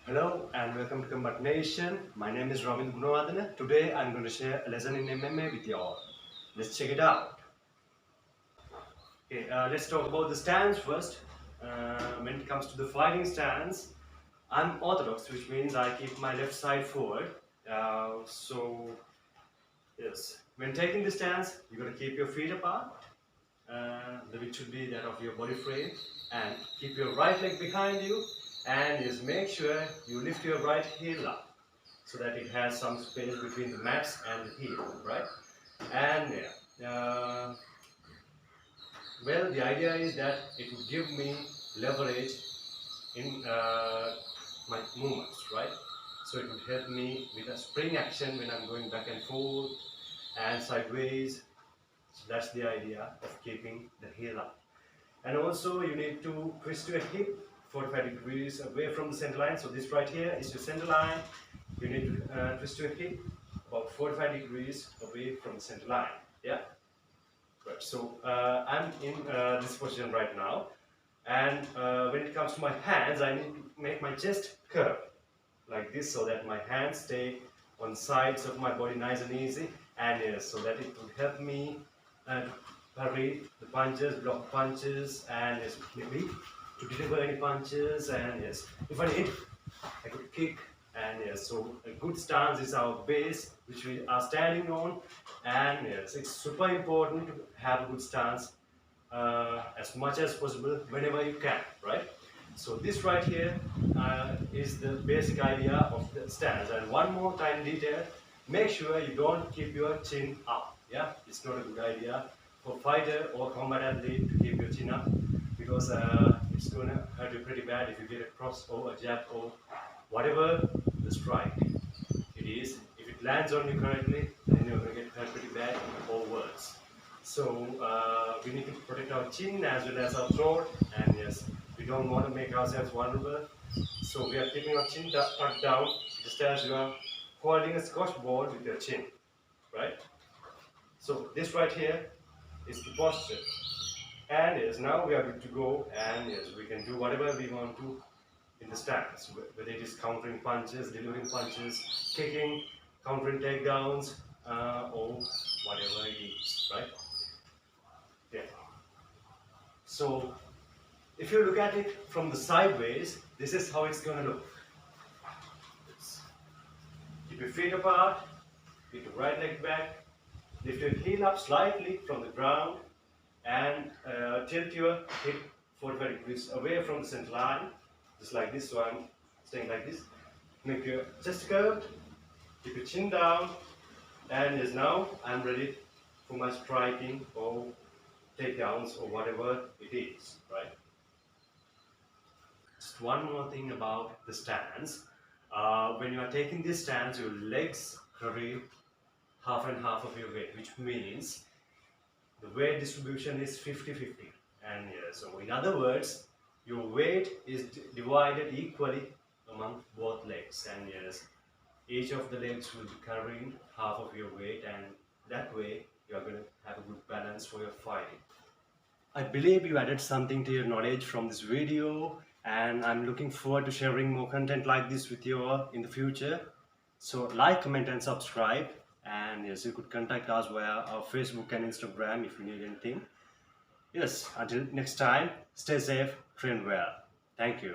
Hello and welcome to Combat Nation. My name is Ravin Gunawardana. Today I'm going to share a lesson in MMA with you all. Let's check it out. Okay, let's talk about the stance first. When it comes to the fighting stance, I'm orthodox, which means I keep my left side forward. Yes, when taking the stance, you're going to keep your feet apart, which should be that of your body frame, and keep your right leg behind you, and just make sure you lift your right heel up so that it has some space between the mats and the heel, right? And well, the idea is that it will give me leverage in my movements, right? So it would help me with a spring action when I'm going back and forth and sideways. So that's the idea of keeping the heel up. And also you need to twist your hip 45 degrees away from the center line. So this right here is your center line. You need to twist your hip about 45 degrees away from the center line. Yeah. Right. So I'm in this position right now. And when it comes to my hands, I need to make my chest curve like this so that my hands stay on sides of my body nice and easy, and so that it will help me parry the punches, block punches, and maybe to deliver any punches, and if I need, I could kick, and so a good stance is our base which we are standing on, and it's super important to have a good stance as much as possible whenever you can, right? So this right here is the basic idea of the stance. And one more tiny detail, make sure you don't keep your chin up. Yeah, it's not a good idea for fighter or combat athlete to keep your chin up, because it's going to hurt you pretty bad if you get a cross or a jab or whatever the strike it is. If it lands on you correctly, then you're going to get hurt pretty bad or worse. So we need to protect our chin as well as our throat, and we don't want to make ourselves vulnerable. So we are keeping our chin tucked down, just as you are holding a scotch ball with your chin, right? So this right here is the posture. And now we are good to go, and we can do whatever we want to in the stance, whether it is countering punches, delivering punches, kicking, countering takedowns, or whatever it is, right? Yeah. So if you look at it from the sideways, this is how it's going to look. Keep your feet apart, keep your right leg back, lift your heel up slightly from the ground, and tilt your hip 45 degrees away from the center line, just like this. So I'm staying like this. Make your chest curved, keep your chin down, and now I'm ready for my striking or takedowns or whatever it is, right? Just one more thing about the stance. When you are taking this stance, your legs carry half and half of your weight, which means the weight distribution is 50-50. And so in other words, your weight is divided equally among both legs, and each of the legs will be carrying half of your weight, and that way you are going to have a good balance for your fighting. I believe you added something to your knowledge from this video, and I'm looking forward to sharing more content like this with you all in the future. So like, comment and subscribe, and you could contact us via our Facebook and Instagram if you need anything. Until next time, stay safe, train well. Thank you.